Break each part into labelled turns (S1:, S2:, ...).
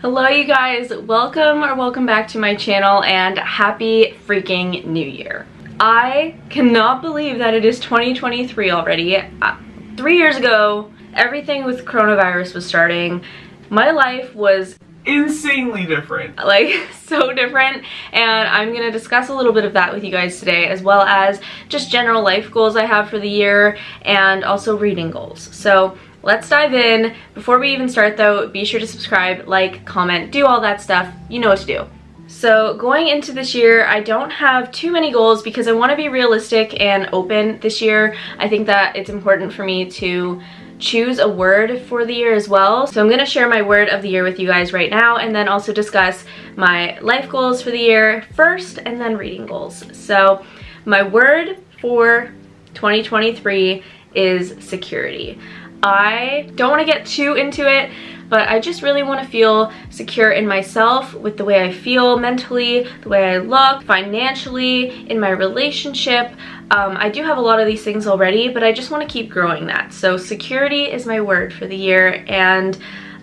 S1: Hello you guys, welcome back to my channel and happy freaking new year. I cannot believe that it is 2023 already. 3 years ago, everything with coronavirus was starting. My life was
S2: insanely different.
S1: Like, so different, and I'm gonna discuss a little bit of that with you guys today, as well as just general life goals I have for the year and also reading goals. So let's dive in. Before we even start though, be sure to subscribe, like, comment, do all that stuff. You know what to do. So going into this year, I don't have too many goals because I want to be realistic and open this year. I think that it's important for me to choose a word for the year as well. So I'm going to share my word of the year with you guys right now, and then also discuss my life goals for the year first and then reading goals. So my word for 2023 is security. I don't want to get too into it, but I just really want to feel secure in myself, with the way I feel mentally, the way I look, financially, in my relationship. I do have a lot of these things already, but I just want to keep growing that. So security is my word for the year, and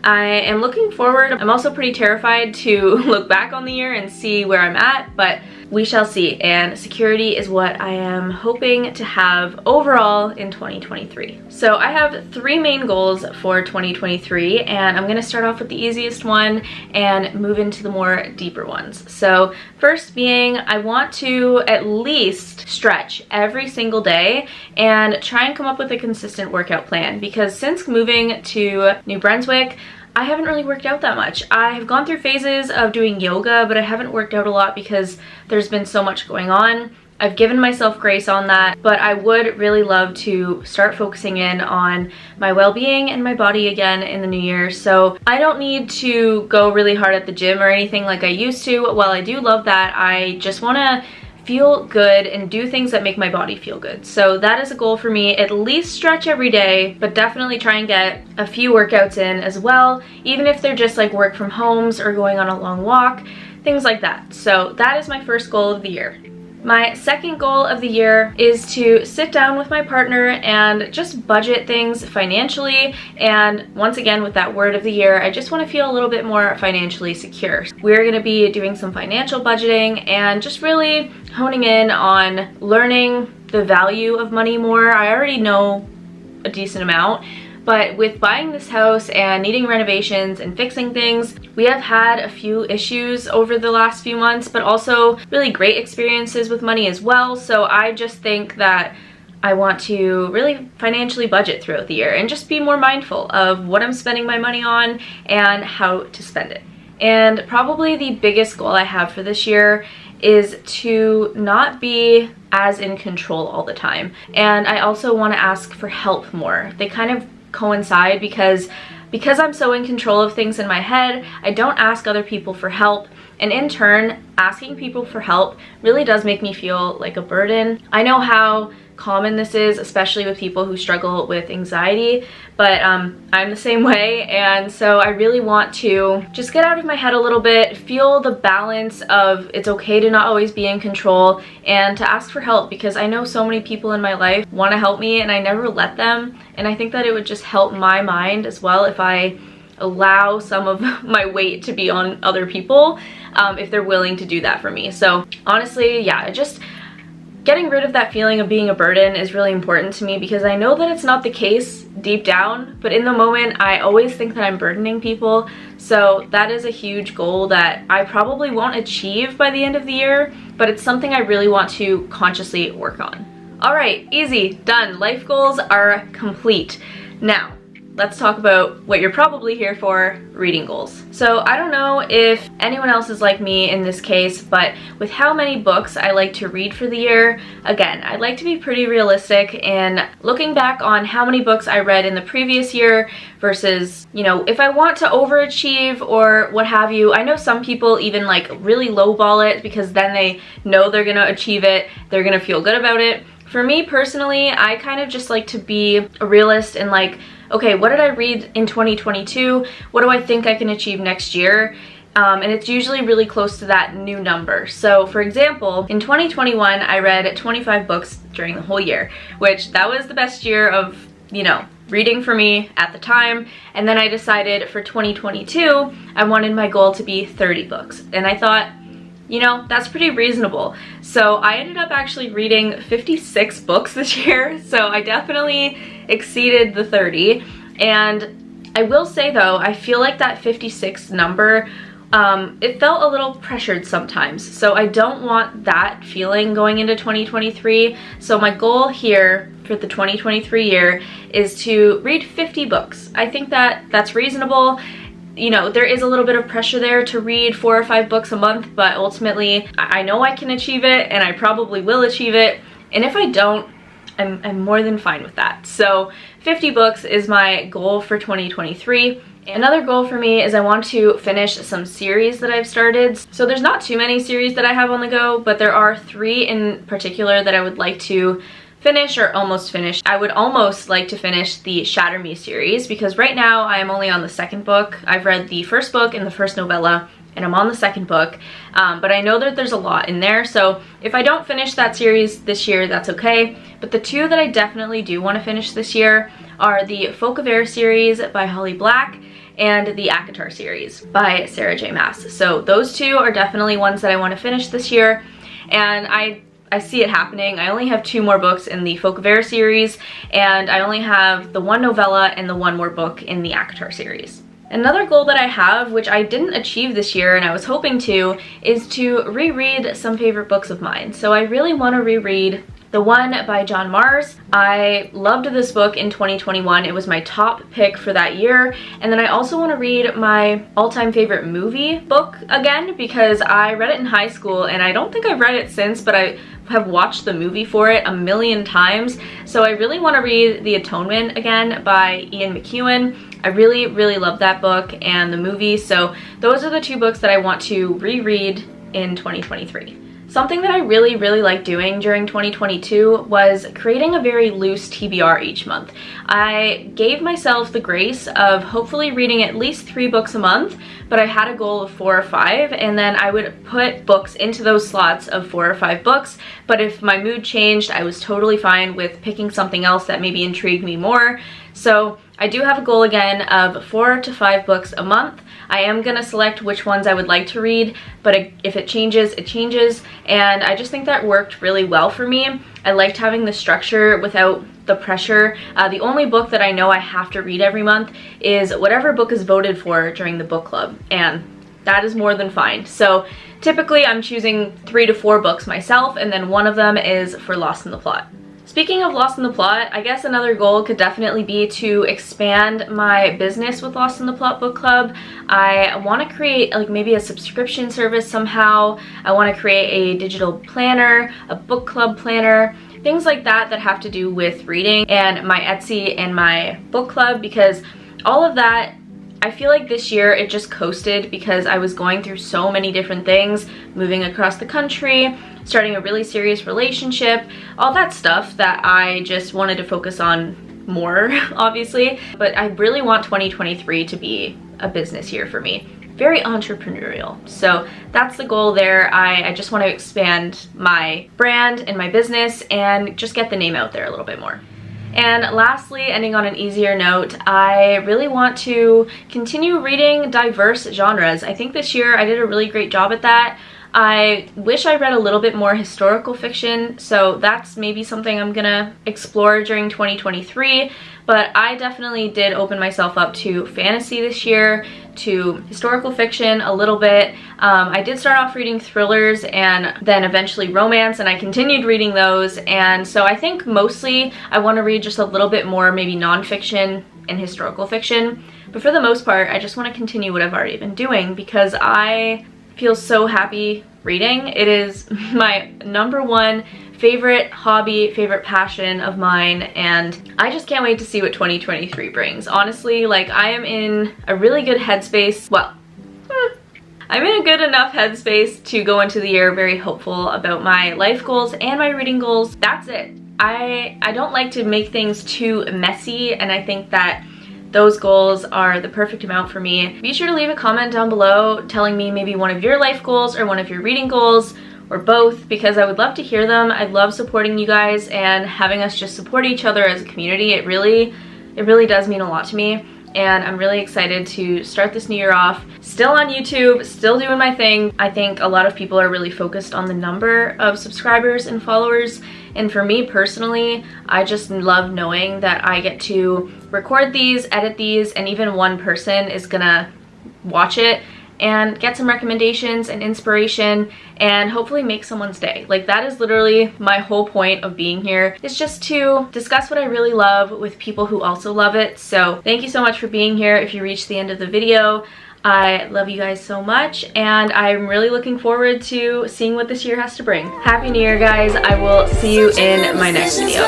S1: I am looking forward. I'm also pretty terrified to look back on the year and see where I'm at, but we shall see. And security is what I am hoping to have overall in 2023. So I have 3 main goals for 2023, and I'm going to start off with the easiest one and move into the more deeper ones. So first being, I want to at least stretch every single day and try and come up with a consistent workout plan, because since moving to New Brunswick, I haven't really worked out that much. I have gone through phases of doing yoga, but I haven't worked out a lot because there's been so much going on. I've given myself grace on that, but I would really love to start focusing in on my well-being and my body again in the new year. So I don't need to go really hard at the gym or anything like I used to. While I do love that, I just want to feel good and do things that make my body feel good. So that is a goal for me. At least stretch every day, but definitely try and get a few workouts in as well, even if they're just like work from homes or going on a long walk, things like that. So that is my first goal of the year. My second goal of the year is to sit down with my partner and just budget things financially. And once again, with that word of the year, I just want to feel a little bit more financially secure. We're going to be doing some financial budgeting and just really honing in on learning the value of money more. I already know a decent amount, but with buying this house and needing renovations and fixing things, we have had a few issues over the last few months, but also really great experiences with money as well. So I just think that I want to really financially budget throughout the year and just be more mindful of what I'm spending my money on and how to spend it. And probably the biggest goal I have for this year is to not be as in control all the time. And I also want to ask for help more. They kind of coincide because I'm so in control of things in my head, I don't ask other people for help, and in turn, asking people for help really does make me feel like a burden. I know how common this is, especially with people who struggle with anxiety, but I'm the same way, and so I really want to just get out of my head a little bit, feel the balance of it's okay to not always be in control, and to ask for help, because I know so many people in my life want to help me and I never let them, and I think that it would just help my mind as well if I allow some of my weight to be on other people, if they're willing to do that for me. So honestly, yeah, just getting rid of that feeling of being a burden is really important to me, because I know that it's not the case deep down, but in the moment I always think that I'm burdening people. So that is a huge goal that I probably won't achieve by the end of the year, but it's something I really want to consciously work on. Alright, easy, done. Life goals are complete. Now, let's talk about what you're probably here for, reading goals. So I don't know if anyone else is like me in this case, but with how many books I like to read for the year, again, I'd like to be pretty realistic in looking back on how many books I read in the previous year versus, you know, if I want to overachieve or what have you. I know some people even like really lowball it because then they know they're gonna achieve it, they're gonna feel good about it. For me personally, I kind of just like to be a realist and like, okay, what did I read in 2022? What do I think I can achieve next year? And it's usually really close to that new number. So for example, in 2021, I read 25 books during the whole year, which that was the best year of, you know, reading for me at the time. And then I decided for 2022, I wanted my goal to be 30 books. And I thought, you know, that's pretty reasonable. So I ended up actually reading 56 books this year. So I definitely exceeded the 30. And I will say though, I feel like that 56 number, it felt a little pressured sometimes. So I don't want that feeling going into 2023. So my goal here for the 2023 year is to read 50 books. I think that that's reasonable. You know, there is a little bit of pressure there to read 4 or 5 books a month, but ultimately I know I can achieve it, and I probably will achieve it. And if I don't, I'm more than fine with that. So 50 books is my goal for 2023. Another goal for me is I want to finish some series that I've started. So there's not too many series that I have on the go, but there are 3 in particular that I would like to finish or almost finish. I would almost like to finish the Shatter Me series because right now I am only on the 2nd book. I've read the 1st book and the 1st novella, and I'm on the 2nd book, but I know that there's a lot in there, so if I don't finish that series this year, that's okay. But the 2 that I definitely do want to finish this year are the Folk of Air series by Holly Black and the ACOTAR series by Sarah J. Maas. So those 2 are definitely ones that I want to finish this year, and I see it happening. I only have 2 more books in the Folk of Air series, and I only have the 1 novella and the 1 more book in the ACOTAR series. Another goal that I have, which I didn't achieve this year and I was hoping to, is to reread some favorite books of mine. So I really want to reread the one by John Marrs. I loved this book in 2021. It was my top pick for that year. And then I also want to read my all-time favorite movie book again because I read it in high school and I don't think I've read it since, but I have watched the movie for it a million times. So I really want to read The Atonement again by Ian McEwan. I really, really love that book and the movie. So those are the 2 books that I want to reread in 2023. Something that I really, really liked doing during 2022 was creating a very loose TBR each month. I gave myself the grace of hopefully reading at least 3 books a month, but I had a goal of 4 or 5, and then I would put books into those slots of 4 or 5 books. But if my mood changed, I was totally fine with picking something else that maybe intrigued me more. So I do have a goal again of 4 to 5 books a month. I am going to select which ones I would like to read, but if it changes, it changes. And I just think that worked really well for me. I liked having the structure without the pressure. The only book that I know I have to read every month is whatever book is voted for during the book club, and that is more than fine. So typically I'm choosing 3 to 4 books myself, and then one of them is for Lost in the Plot. Speaking of Lost in the Plot, I guess another goal could definitely be to expand my business with Lost in the Plot Book Club. I want to create like maybe a subscription service somehow. I want to create a digital planner, a book club planner, things like that that have to do with reading and my Etsy and my book club, because all of that, I feel like this year it just coasted because I was going through so many different things, moving across the country, starting a really serious relationship, all that stuff that I just wanted to focus on more, obviously. But I really want 2023 to be a business year for me. Very entrepreneurial. So that's the goal there. I just want to expand my brand and my business and just get the name out there a little bit more. And lastly, ending on an easier note, I really want to continue reading diverse genres. I think this year I did a really great job at that. I wish I read a little bit more historical fiction, so that's maybe something I'm gonna explore during 2023, but I definitely did open myself up to fantasy this year, to historical fiction a little bit. I did start off reading thrillers and then eventually romance, and I continued reading those, and so I think mostly I want to read just a little bit more maybe nonfiction and historical fiction, but for the most part I just want to continue what I've already been doing because I feel so happy reading. It is my #1 favorite hobby, favorite passion of mine, and I just can't wait to see what 2023 brings. Honestly, like, I am in a really good headspace. Well, I'm in a good enough headspace to go into the year very hopeful about my life goals and my reading goals. That's it. I don't like to make things too messy, and I think that those goals are the perfect amount for me. Be sure to leave a comment down below telling me maybe one of your life goals or one of your reading goals or both, because I would love to hear them. I love supporting you guys and having us just support each other as a community. It really It really does mean a lot to me, and I'm really excited to start this new year off still on YouTube, still doing my thing. I think a lot of people are really focused on the number of subscribers and followers, and for me personally, I just love knowing that I get to record these, edit these, and even one person is gonna watch it and get some recommendations and inspiration and hopefully make someone's day. Like, that is literally my whole point of being here, is just to discuss what I really love with people who also love it. So thank you so much for being here. If you reached the end of the video, I love you guys so much, and I'm really looking forward to seeing what this year has to bring. Happy New Year, guys. I will see you in my next video.